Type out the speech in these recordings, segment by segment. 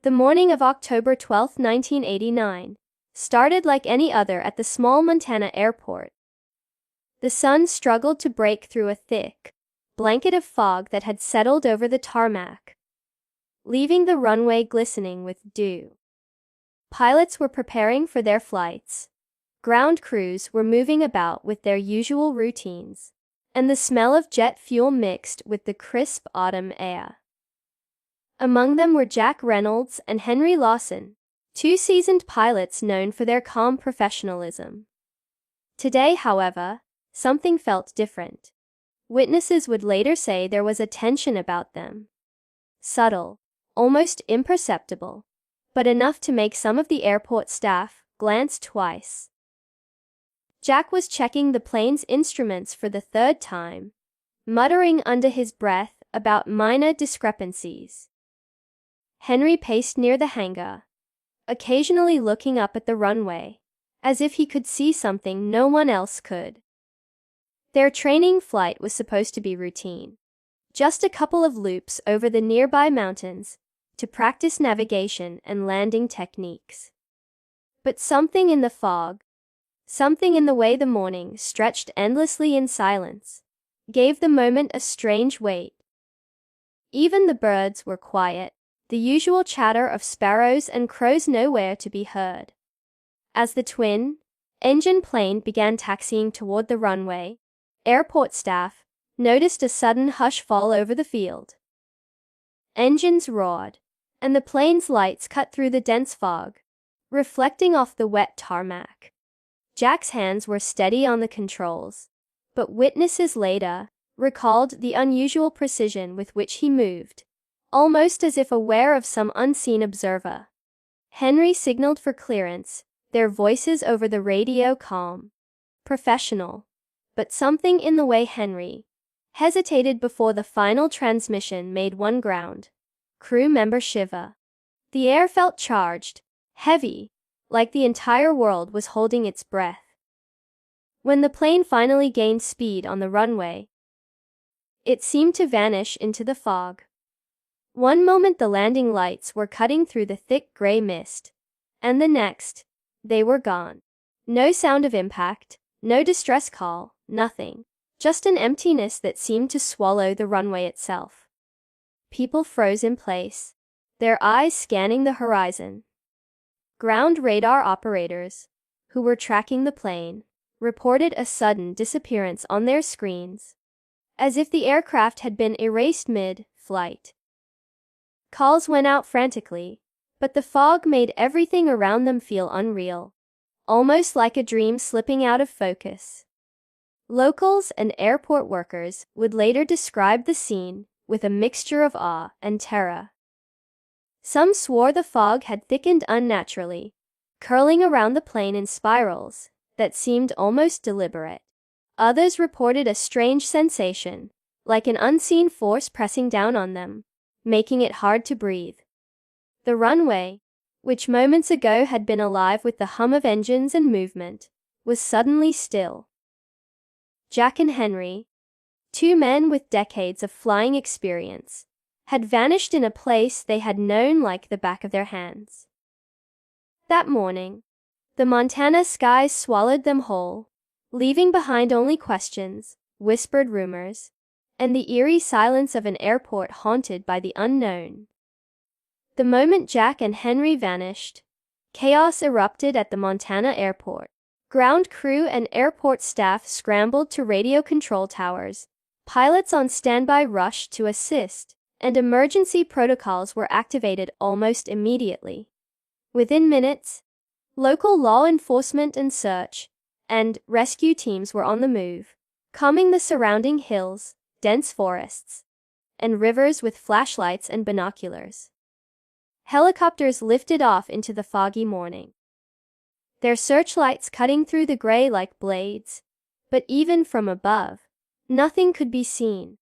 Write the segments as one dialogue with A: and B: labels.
A: The morning of October 12, 1989, started like any other at the small Montana airport. The sun struggled to break through a thick blanket of fog that had settled over the tarmac, leaving the runway glistening with dew. Pilots were preparing for their flights. Ground crews were moving about with their usual routines, and the smell of jet fuel mixed with the crisp autumn air. Among them were Jack Reynolds and Henry Lawson, two seasoned pilots known for their calm professionalism. Today, however, something felt different. Witnesses would later say there was a tension about them. Subtle, almost imperceptible, but enough to make some of the airport staff glance twice. Jack was checking the plane's instruments for the third time, muttering under his breath about minor discrepancies. Henry paced near the hangar, occasionally looking up at the runway, as if he could see something no one else could. Their training flight was supposed to be routine, just a couple of loops over the nearby mountains to practice navigation and landing techniques. But something in the fog, something in the way the morning stretched endlessly in silence, gave the moment a strange weight. Even the birds were quiet, the usual chatter of sparrows and crows nowhere to be heard. As the twin-engine plane began taxiing toward the runway, airport staff noticed a sudden hush fall over the field. Engines roared, and the plane's lights cut through the dense fog, reflecting off the wet tarmac. Jack's hands were steady on the controls, but witnesses later recalled the unusual precision with which he moved, almost as if aware of some unseen observer. Henry signaled for clearance, their voices over the radio calm, professional, but something in the way Henry hesitated before the final transmission made one ground crew member shiver. The air felt charged, heavy, like the entire world was holding its breath. When the plane finally gained speed on the runway, it seemed to vanish into the fog. One moment the landing lights were cutting through the thick gray mist, and the next, they were gone. No sound of impact, no distress call, nothing. Just an emptiness that seemed to swallow the runway itself. People froze in place, their eyes scanning the horizon. Ground radar operators, who were tracking the plane, reported a sudden disappearance on their screens, as if the aircraft had been erased mid-flight. Calls went out frantically, but the fog made everything around them feel unreal, almost like a dream slipping out of focus. Locals and airport workers would later describe the scene with a mixture of awe and terror. Some swore the fog had thickened unnaturally, curling around the plane in spirals that seemed almost deliberate. Others reported a strange sensation, like an unseen force pressing down on them, making it hard to breathe. The runway, which moments ago had been alive with the hum of engines and movement, was suddenly still. Jack and Henry, two men with decades of flying experience, had vanished in a place they had known like the back of their hands. That morning, the Montana skies swallowed them whole, leaving behind only questions, whispered rumors, and the eerie silence of an airport haunted by the unknown. The moment Jack and Henry vanished, chaos erupted at the Montana airport. Ground crew and airport staff scrambled to radio control towers, pilots on standby rushed to assist, and emergency protocols were activated almost immediately. Within minutes, local law enforcement and search and rescue teams were on the move, combing the surrounding hills, dense forests, and rivers with flashlights and binoculars. Helicopters lifted off into the foggy morning, their searchlights cutting through the gray like blades, but even from above, nothing could be seen.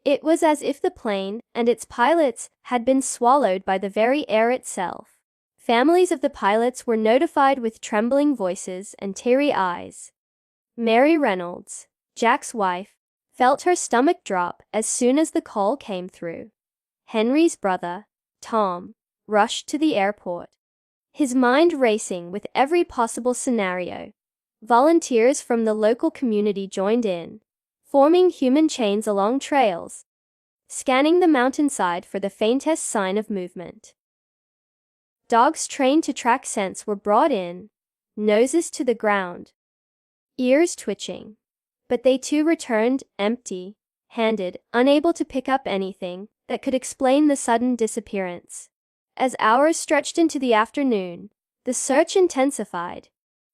A: It was as if the plane and its pilots had been swallowed by the very air itself. Families of the pilots were notified with trembling voices and teary eyes. Mary Reynolds, Jack's wife, felt her stomach drop as soon as the call came through. Henry's brother, Tom, rushed to the airport, his mind racing with every possible scenario. Volunteers from the local community joined in, forming human chains along trails, scanning the mountainside for the faintest sign of movement. Dogs trained to track scents were brought in, noses to the ground, ears twitching. But they too returned empty-handed, unable to pick up anything that could explain the sudden disappearance. As hours stretched into the afternoon, the search intensified.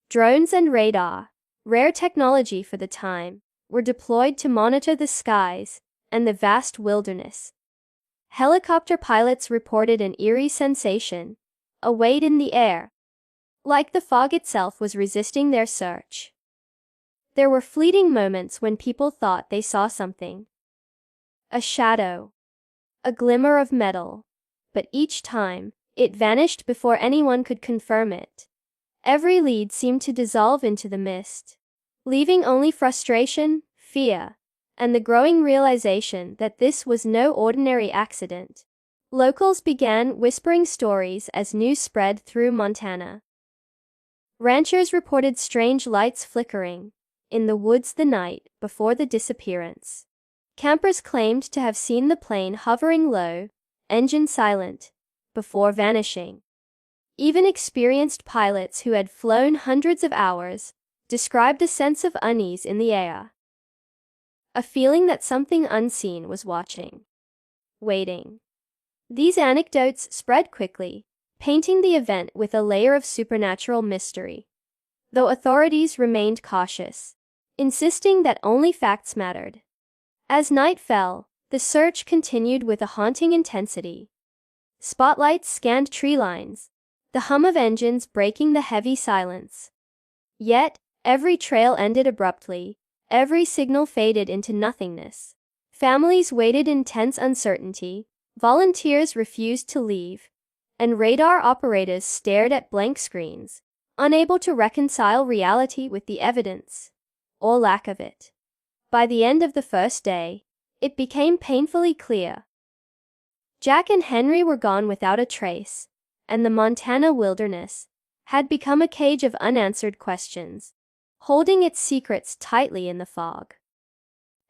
A: Drones and radar, rare technology for the time, were deployed to monitor the skies and the vast wilderness. Helicopter pilots reported an eerie sensation, a weight in the air, like the fog itself was resisting their search. There were fleeting moments when people thought they saw something. A shadow, a glimmer of metal, but each time, it vanished before anyone could confirm it. Every lead seemed to dissolve into the mist, leaving only frustration, fear, and the growing realization that this was no ordinary accident. Locals began whispering stories as news spread through Montana. Ranchers reported strange lights flickering in the woods the night before the disappearance. Campers claimed to have seen the plane hovering low, engine silent, before vanishing. Even experienced pilots who had flown hundreds of hours described a sense of unease in the air. A feeling that something unseen was watching, waiting. These anecdotes spread quickly, painting the event with a layer of supernatural mystery, though authorities remained cautious, insisting that only facts mattered. As night fell, the search continued with a haunting intensity. Spotlights scanned tree lines, the hum of engines breaking the heavy silence. Yet, every trail ended abruptly, every signal faded into nothingness. Families waited in tense uncertainty, volunteers refused to leave, and radar operators stared at blank screens, unable to reconcile reality with the evidence, or lack of it. By the end of the first day, it became painfully clear. Jack and Henry were gone without a trace, and the Montana wilderness had become a cage of unanswered questions, holding its secrets tightly in the fog.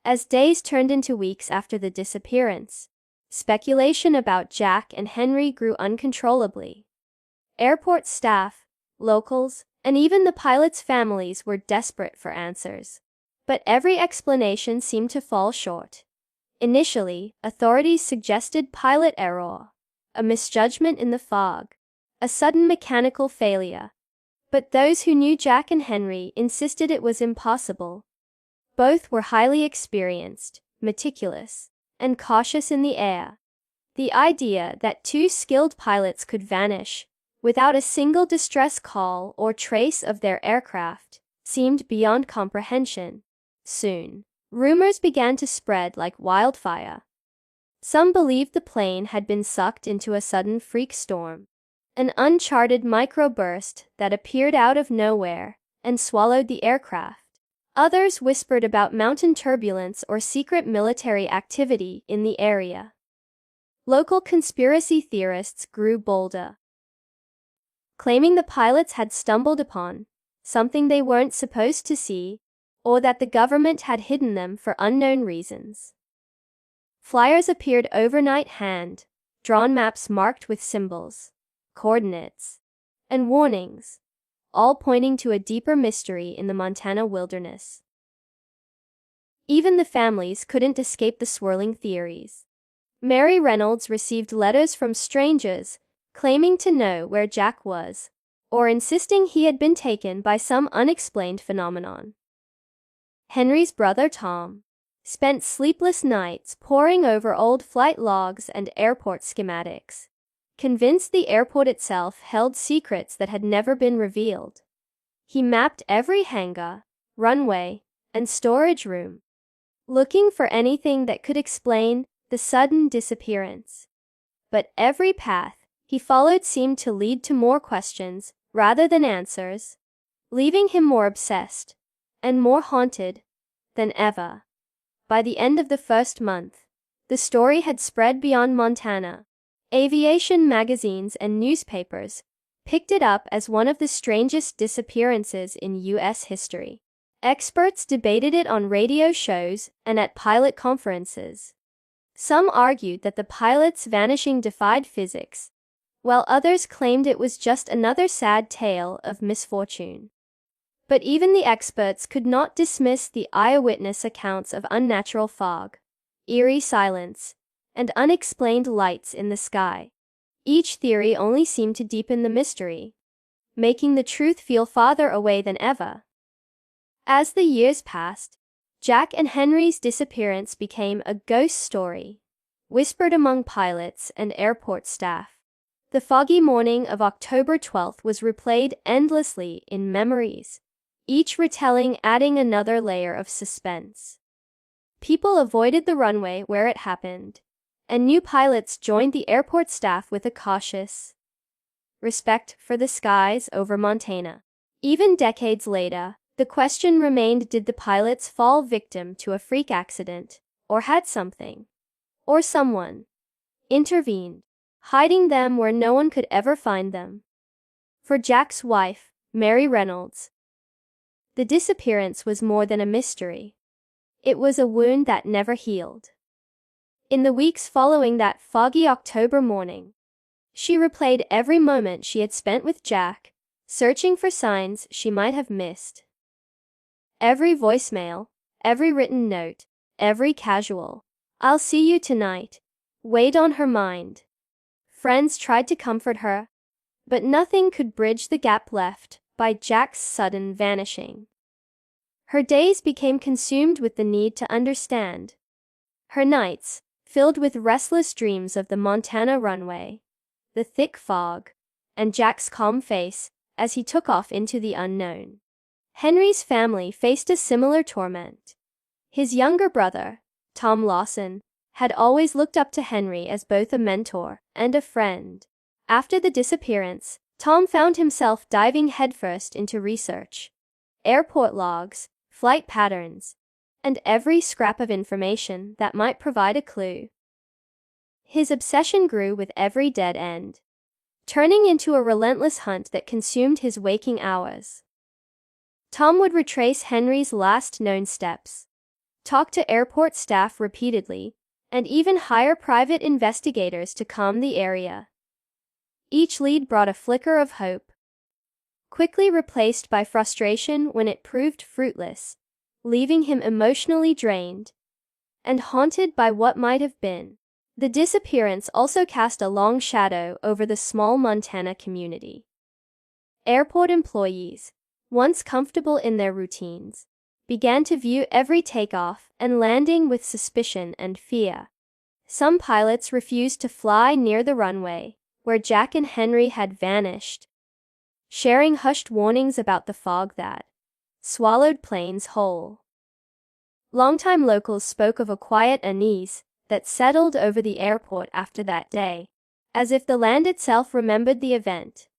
A: As days turned into weeks after the disappearance, speculation about Jack and Henry grew uncontrollably. Airport staff, locals, and even the pilots' families were desperate for answers. But every explanation seemed to fall short. Initially, authorities suggested pilot error, a misjudgment in the fog, a sudden mechanical failure. But those who knew Jack and Henry insisted it was impossible. Both were highly experienced, meticulous, and cautious in the air. The idea that two skilled pilots could vanish without a single distress call or trace of their aircraft seemed beyond comprehension. Soon, rumors began to spread like wildfire. Some believed the plane had been sucked into a sudden freak storm, an uncharted microburst that appeared out of nowhere and swallowed the aircraft. Others whispered about mountain turbulence or secret military activity in the area. Local conspiracy theorists grew bolder, claiming the pilots had stumbled upon something they weren't supposed to see, or that the government had hidden them for unknown reasons. Flyers appeared overnight, hand-drawn maps marked with symbols, coordinates, and warnings, all pointing to a deeper mystery in the Montana wilderness. Even the families couldn't escape the swirling theories. Mary Reynolds received letters from strangers claiming to know where Jack was, or insisting he had been taken by some unexplained phenomenon. Henry's brother Tom spent sleepless nights poring over old flight logs and airport schematics, convinced the airport itself held secrets that had never been revealed. He mapped every hangar, runway, and storage room, looking for anything that could explain the sudden disappearance. But every path he followed seemed to lead to more questions rather than answers, leaving him more obsessed and more haunted than ever. By the end of the first month, the story had spread beyond Montana. Aviation magazines and newspapers picked it up as one of the strangest disappearances in U.S. history. Experts debated it on radio shows and at pilot conferences. Some argued that the pilot's vanishing defied physics, while others claimed it was just another sad tale of misfortune. But even the experts could not dismiss the eyewitness accounts of unnatural fog, eerie silence, and unexplained lights in the sky. Each theory only seemed to deepen the mystery, making the truth feel farther away than ever. As the years passed, Jack and Henry's disappearance became a ghost story, whispered among pilots and airport staff. The foggy morning of October 12th was replayed endlessly in memories, each retelling adding another layer of suspense. People avoided the runway where it happened, and new pilots joined the airport staff with a cautious respect for the skies over Montana. Even decades later, the question remained: did the pilots fall victim to a freak accident, or had something, or someone, intervened, hiding them where no one could ever find them? For Jack's wife, Mary Reynolds, the disappearance was more than a mystery. It was a wound that never healed. In the weeks following that foggy October morning, she replayed every moment she had spent with Jack, searching for signs she might have missed. Every voicemail, every written note, every casual "I'll see you tonight" weighed on her mind. Friends tried to comfort her, but nothing could bridge the gap left by Jack's sudden vanishing. Her days became consumed with the need to understand. Her nights, filled with restless dreams of the Montana runway, the thick fog, and Jack's calm face as he took off into the unknown. Henry's family faced a similar torment. His younger brother, Tom Lawson, had always looked up to Henry as both a mentor and a friend. After the disappearance, Tom found himself diving headfirst into research, airport logs, flight patterns, and every scrap of information that might provide a clue. His obsession grew with every dead end, turning into a relentless hunt that consumed his waking hours. Tom would retrace Henry's last known steps, talk to airport staff repeatedly, and even hire private investigators to comb the area. Each lead brought a flicker of hope, quickly replaced by frustration when it proved fruitless, leaving him emotionally drained and haunted by what might have been. The disappearance also cast a long shadow over the small Montana community. Airport employees, once comfortable in their routines, began to view every takeoff and landing with suspicion and fear. Some pilots refused to fly near the runway, where Jack and Henry had vanished, sharing hushed warnings about the fog that swallowed planes whole. Longtime locals spoke of a quiet unease that settled over the airport after that day, as if the land itself remembered the event.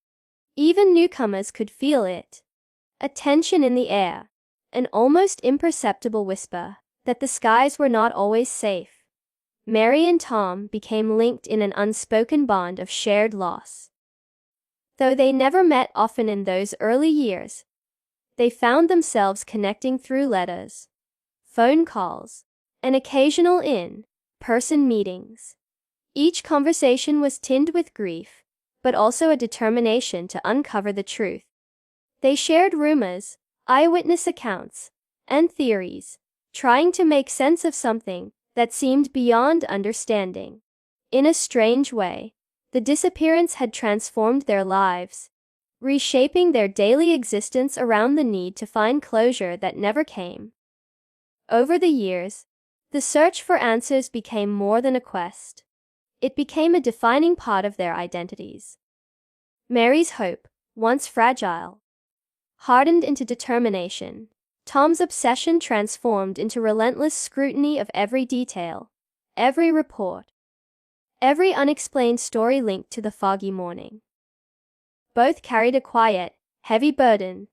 A: Even newcomers could feel it. A tension in the air, an almost imperceptible whisper that the skies were not always safe. Mary and Tom became linked in an unspoken bond of shared loss. Though they never met often in those early years, they found themselves connecting through letters, phone calls, and occasional in-person meetings. Each conversation was tinged with grief, but also a determination to uncover the truth. They shared rumors, eyewitness accounts, and theories, trying to make sense of something that seemed beyond understanding. In a strange way, the disappearance had transformed their lives, reshaping their daily existence around the need to find closure that never came. Over the years, the search for answers became more than a quest. It became a defining part of their identities. Mary's hope, once fragile, hardened into determination. Tom's obsession transformed into relentless scrutiny of every detail, every report, every unexplained story linked to the foggy morning. Both carried a quiet, heavy burden,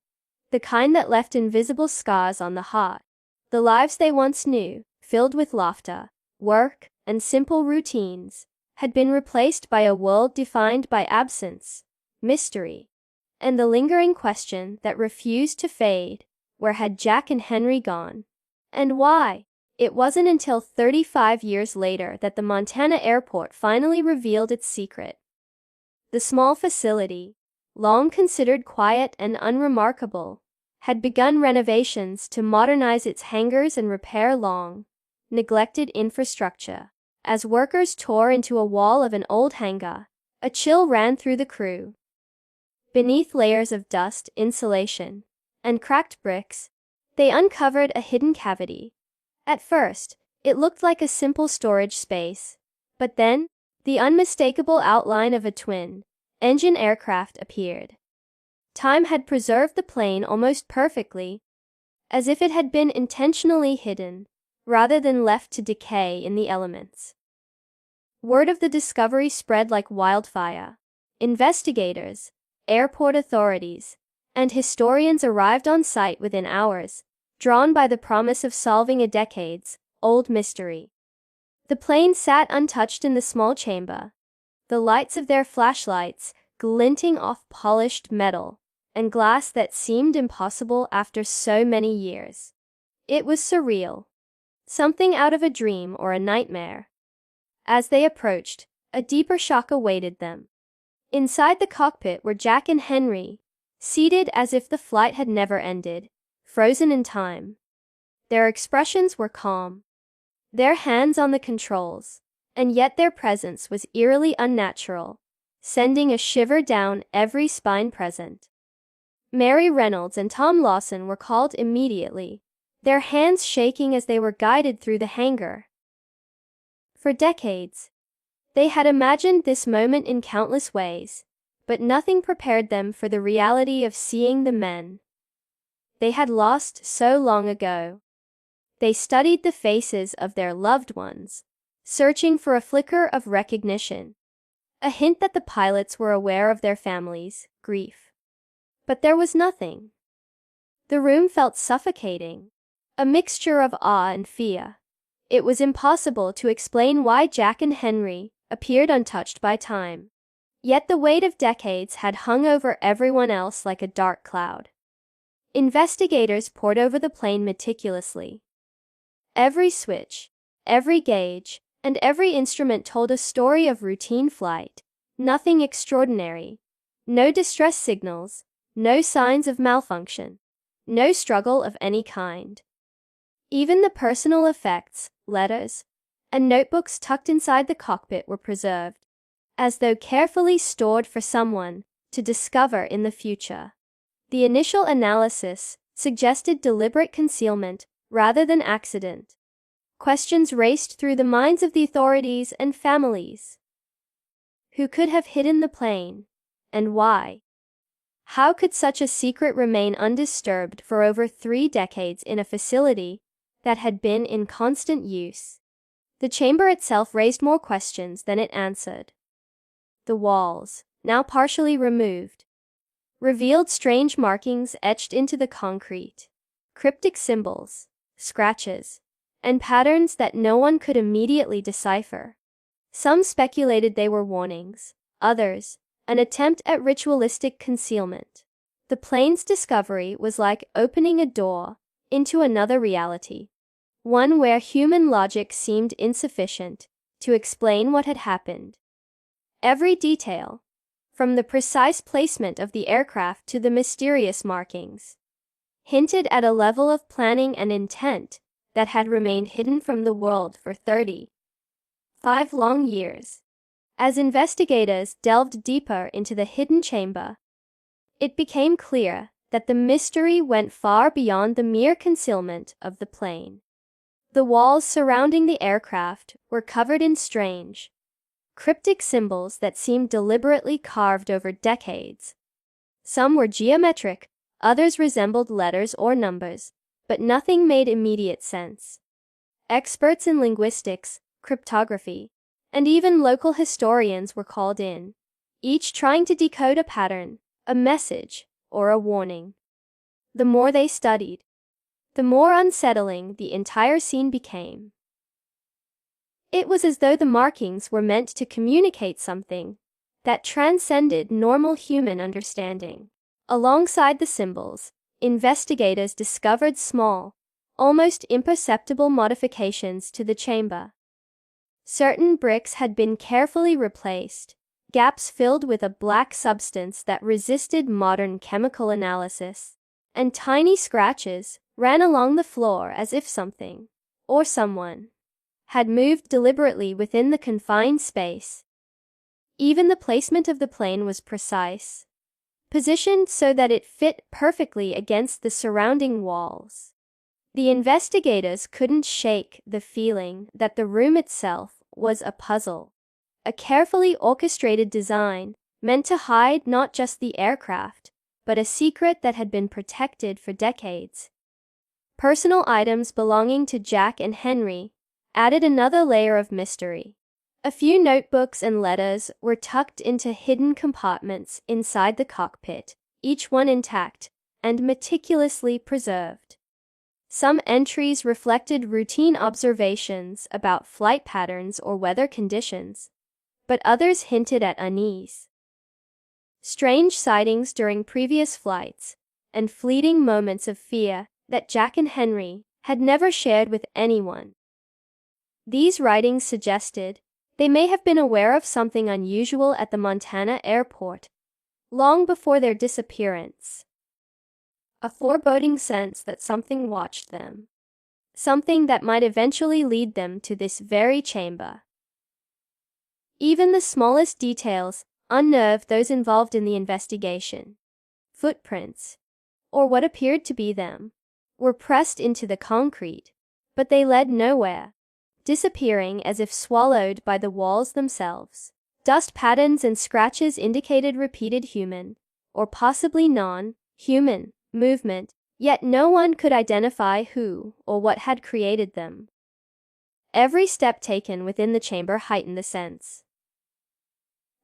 A: the kind that left invisible scars on the heart. The lives they once knew, filled with laughter, work, and simple routines, had been replaced by a world defined by absence, mystery, and the lingering question that refused to fade: where had Jack and Henry gone? And why? It wasn't until 35 years later that the Montana airport finally revealed its secret. The small facility, long considered quiet and unremarkable, had begun renovations to modernize its hangars and repair long-neglected infrastructure. As workers tore into a wall of an old hangar, a chill ran through the crew. Beneath layers of dust, insulation, and cracked bricks, they uncovered a hidden cavity. At first, it looked like a simple storage space, but then, the unmistakable outline of a twin-engine aircraft appeared. Time had preserved the plane almost perfectly, as if it had been intentionally hidden, rather than left to decay in the elements. Word of the discovery spread like wildfire. Investigators, airport authorities, and historians arrived on site within hours, drawn by the promise of solving a decades-old mystery. The plane sat untouched in the small chamber, the lights of their flashlights glinting off polished metal and glass that seemed impossible after so many years. It was surreal, something out of a dream or a nightmare. As they approached, a deeper shock awaited them. Inside the cockpit were Jack and Henry, seated as if the flight had never ended, frozen in time. Their expressions were calm, their hands on the controls, and yet their presence was eerily unnatural, sending a shiver down every spine present. Mary Reynolds and Tom Lawson were called immediately, their hands shaking as they were guided through the hangar. For decades, they had imagined this moment in countless ways, but nothing prepared them for the reality of seeing the men they had lost so long ago. They studied the faces of their loved ones, searching for a flicker of recognition, a hint that the pilots were aware of their families' grief. But there was nothing. The room felt suffocating, a mixture of awe and fear. It was impossible to explain why Jack and Henry appeared untouched by time. Yet the weight of decades had hung over everyone else like a dark cloud. Investigators pored over the plane meticulously. Every switch, every gauge, and every instrument told a story of routine flight. Nothing extraordinary. No distress signals, no signs of malfunction, no struggle of any kind. Even the personal effects, letters, and notebooks tucked inside the cockpit were preserved, as though carefully stored for someone to discover in the future. The initial analysis suggested deliberate concealment rather than accident. Questions raced through the minds of the authorities and families. Who could have hidden the plane, and why? How could such a secret remain undisturbed for over 3 decades in a facility that had been in constant use? The chamber itself raised more questions than it answered. The walls, now partially removed, revealed strange markings etched into the concrete, cryptic symbols, scratches, and patterns that no one could immediately decipher. Some speculated they were warnings, others, an attempt at ritualistic concealment. The plane's discovery was like opening a door into another reality, one where human logic seemed insufficient to explain what had happened. Every detail, from the precise placement of the aircraft to the mysterious markings, hinted at a level of planning and intent that had remained hidden from the world for 35 long years. As investigators delved deeper into the hidden chamber, it became clear that the mystery went far beyond the mere concealment of the plane. The walls surrounding the aircraft were covered in strange, cryptic symbols that seemed deliberately carved over decades. Some were geometric, others resembled letters or numbers, but nothing made immediate sense. Experts in linguistics, cryptography, and even local historians were called in, each trying to decode a pattern, a message, or a warning. The more they studied, the more unsettling the entire scene became. It was as though the markings were meant to communicate something that transcended normal human understanding. Alongside the symbols, investigators discovered small, almost imperceptible modifications to the chamber. Certain bricks had been carefully replaced, gaps filled with a black substance that resisted modern chemical analysis, and tiny scratches ran along the floor as if something, or someone, had moved deliberately within the confined space. Even the placement of the plane was precise, positioned so that it fit perfectly against the surrounding walls. The investigators couldn't shake the feeling that the room itself was a puzzle, a carefully orchestrated design meant to hide not just the aircraft, but a secret that had been protected for decades. Personal items belonging to Jack and Henry added another layer of mystery. A few notebooks and letters were tucked into hidden compartments inside the cockpit, each one intact and meticulously preserved. Some entries reflected routine observations about flight patterns or weather conditions, but others hinted at unease. Strange sightings during previous flights, and fleeting moments of fear that Jack and Henry had never shared with anyone. These writings suggested they may have been aware of something unusual at the Montana airport long before their disappearance. A foreboding sense that something watched them, something that might eventually lead them to this very chamber. Even the smallest details unnerved those involved in the investigation. Footprints, or what appeared to be them, were pressed into the concrete, but they led nowhere, disappearing as if swallowed by the walls themselves. Dust patterns and scratches indicated repeated human, or possibly non-human, movement, yet no one could identify who or what had created them. Every step taken within the chamber heightened the sense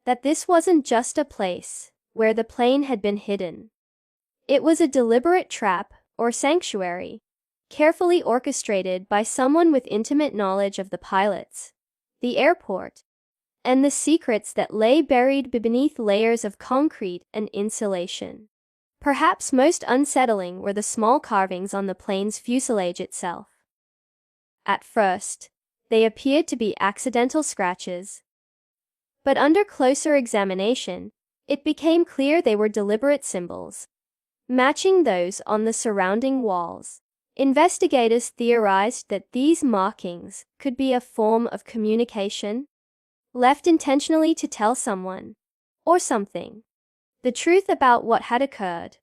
A: that this wasn't just a place where the plane had been hidden. It was a deliberate trap or sanctuary, carefully orchestrated by someone with intimate knowledge of the pilots, the airport, and the secrets that lay buried beneath layers of concrete and insulation. Perhaps most unsettling were the small carvings on the plane's fuselage itself. At first, they appeared to be accidental scratches, but under closer examination, it became clear they were deliberate symbols, matching those on the surrounding walls. Investigators theorized that these markings could be a form of communication, left intentionally to tell someone, or something, the truth about what had occurred.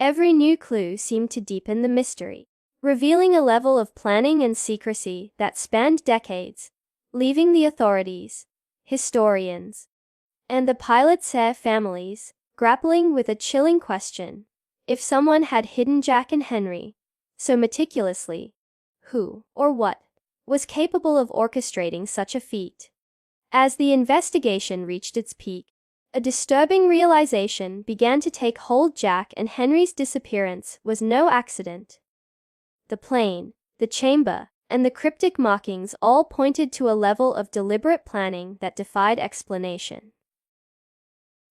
A: Every new clue seemed to deepen the mystery, revealing a level of planning and secrecy that spanned decades, leaving the authorities, historians, and the pilots' families grappling with a chilling question: if someone had hidden Jack and Henry so meticulously, who or what was capable of orchestrating such a feat? As the investigation reached its peak, a disturbing realization began to take hold: Jack and Henry's disappearance was no accident. The plane, the chamber, and the cryptic markings all pointed to a level of deliberate planning that defied explanation.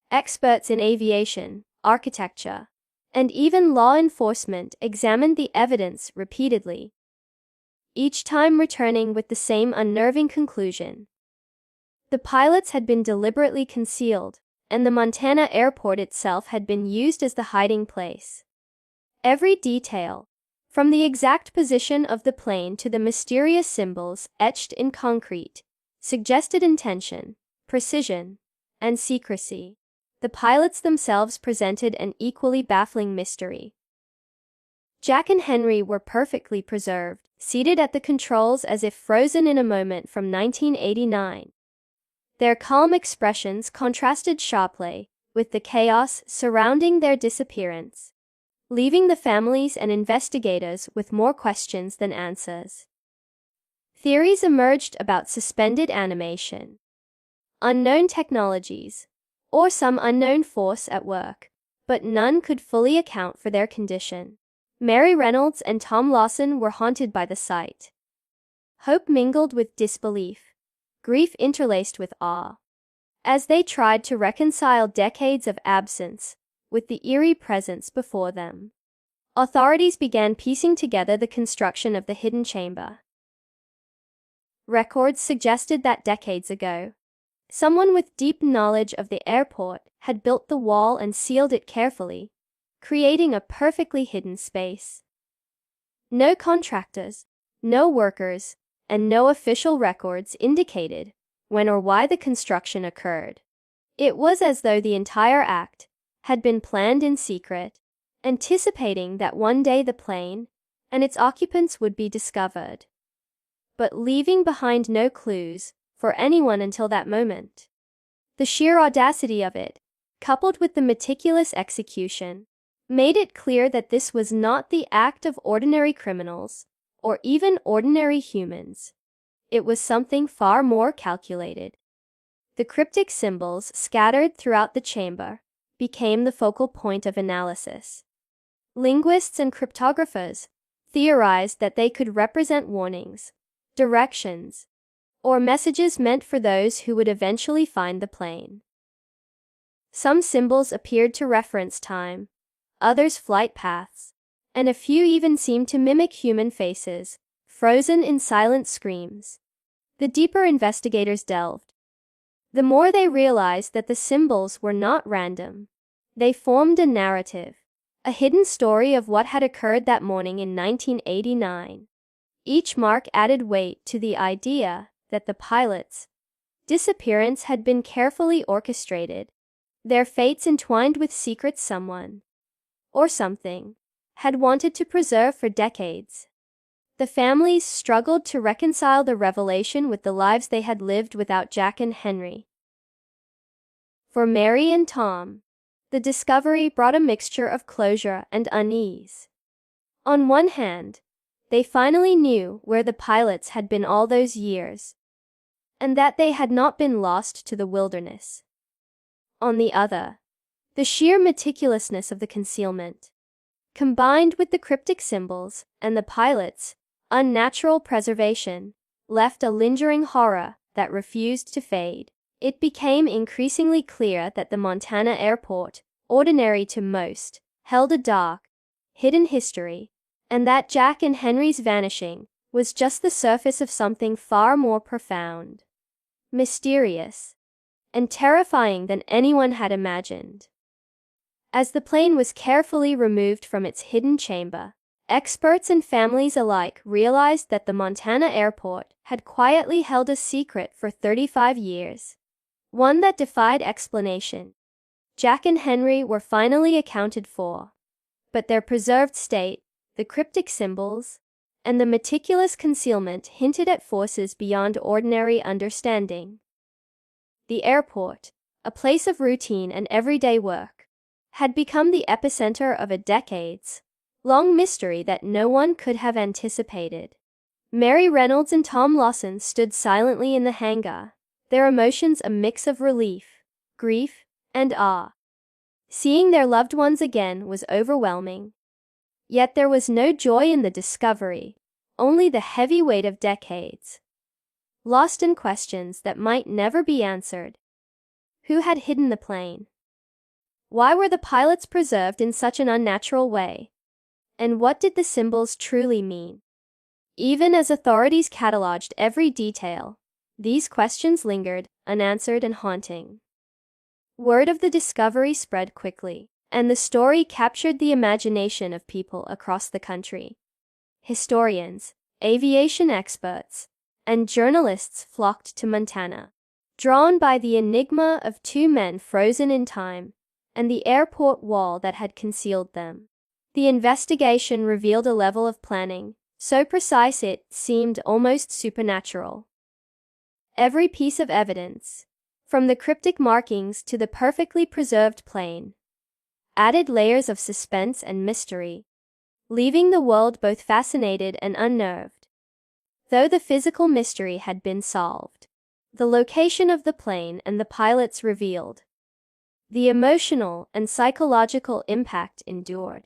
A: Experts in aviation, architecture, and even law enforcement examined the evidence repeatedly, each time returning with the same unnerving conclusion. The pilots had been deliberately concealed, and the Montana airport itself had been used as the hiding place. Every detail, from the exact position of the plane to the mysterious symbols etched in concrete, suggested intention, precision, and secrecy. The pilots themselves presented an equally baffling mystery. Jack and Henry were perfectly preserved, seated at the controls as if frozen in a moment from 1989. Their calm expressions contrasted sharply with the chaos surrounding their disappearance, leaving the families and investigators with more questions than answers. Theories emerged about suspended animation, unknown technologies, or some unknown force at work, but none could fully account for their condition. Mary Reynolds and Tom Lawson were haunted by the sight Hope mingled with disbelief, grief interlaced with awe, as they tried to reconcile decades of absence with the eerie presence before them. Authorities began piecing together the construction of the hidden chamber. Records suggested that decades ago, someone with deep knowledge of the airport had built the wall and sealed it carefully, creating a perfectly hidden space. No contractors, no workers, and no official records indicated when or why the construction occurred. It was as though the entire act had been planned in secret, anticipating that one day the plane and its occupants would be discovered, but leaving behind no clues for anyone until that moment. The sheer audacity of it, coupled with the meticulous execution, made it clear that this was not the act of ordinary criminals or even ordinary humans. It was something far more calculated. The cryptic symbols scattered throughout the chamber became the focal point of analysis. Linguists and cryptographers theorized that they could represent warnings, directions, or messages meant for those who would eventually find the plane. Some symbols appeared to reference time, others flight paths, and a few even seemed to mimic human faces, frozen in silent screams. The deeper investigators delved, the more they realized that the symbols were not random. They formed a narrative, a hidden story of what had occurred that morning in 1989. Each mark added weight to the idea that the pilots' disappearance had been carefully orchestrated, their fates entwined with secrets someone, or something, had wanted to preserve for decades. The families struggled to reconcile the revelation with the lives they had lived without Jack and Henry. For Mary and Tom, the discovery brought a mixture of closure and unease. On one hand, they finally knew where the pilots had been all those years, and that they had not been lost to the wilderness. On the other, the sheer meticulousness of the concealment, combined with the cryptic symbols and the pilots' unnatural preservation, left a lingering horror that refused to fade. It became increasingly clear that the Montana airport, ordinary to most, held a dark, hidden history, and that Jack and Henry's vanishing was just the surface of something far more profound, mysterious, and terrifying than anyone had imagined. As the plane was carefully removed from its hidden chamber, experts and families alike realized that the Montana airport had quietly held a secret for 35 years, one that defied explanation. Jack and Henry were finally accounted for, but their preserved state, the cryptic symbols, and the meticulous concealment hinted at forces beyond ordinary understanding. The airport, a place of routine and everyday work, had become the epicenter of a decades-long mystery that no one could have anticipated. Mary Reynolds and Tom Lawson stood silently in the hangar, their emotions a mix of relief, grief, and awe. Seeing their loved ones again was overwhelming. Yet there was no joy in the discovery, only the heavy weight of decades, lost in questions that might never be answered. Who had hidden the plane? Why were the pilots preserved in such an unnatural way? And what did the symbols truly mean? Even as authorities cataloged every detail, these questions lingered, unanswered and haunting. Word of the discovery spread quickly, and the story captured the imagination of people across the country. Historians, aviation experts, and journalists flocked to Montana, drawn by the enigma of two men frozen in time and the airport wall that had concealed them. The investigation revealed a level of planning so precise it seemed almost supernatural. Every piece of evidence, from the cryptic markings to the perfectly preserved plane, added layers of suspense and mystery, leaving the world both fascinated and unnerved. Though the physical mystery had been solved, the location of the plane and the pilots revealed, the emotional and psychological impact endured.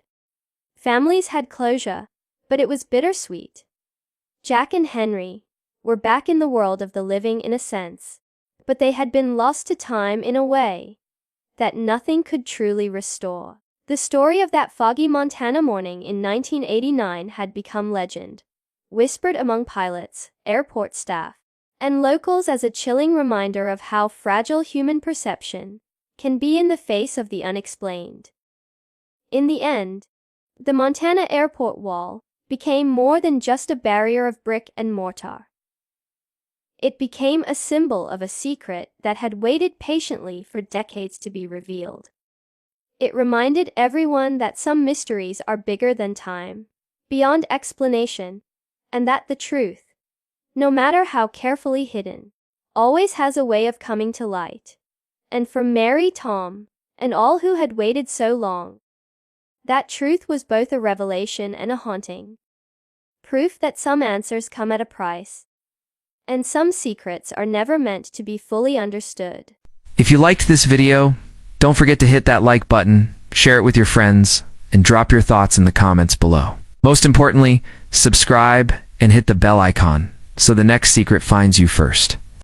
A: Families had closure, but it was bittersweet. Jack and Henry, were back in the world of the living in a sense, but they had been lost to time in a way that nothing could truly restore. The story of that foggy Montana morning in 1989 had become legend, whispered among pilots, airport staff, and locals as a chilling reminder of how fragile human perception can be in the face of the unexplained. In the end, the Montana airport wall became more than just a barrier of brick and mortar. It became a symbol of a secret that had waited patiently for decades to be revealed. It reminded everyone that some mysteries are bigger than time, beyond explanation, and that the truth, no matter how carefully hidden, always has a way of coming to light. And for Mary, Tom, and all who had waited so long, that truth was both a revelation and a haunting. Proof that some answers come at a price, and some secrets are never meant to be fully understood.
B: If you liked this video, don't forget to hit that like button, share it with your friends, and drop your thoughts in the comments below. Most importantly, subscribe and hit the bell icon so the next secret finds you first.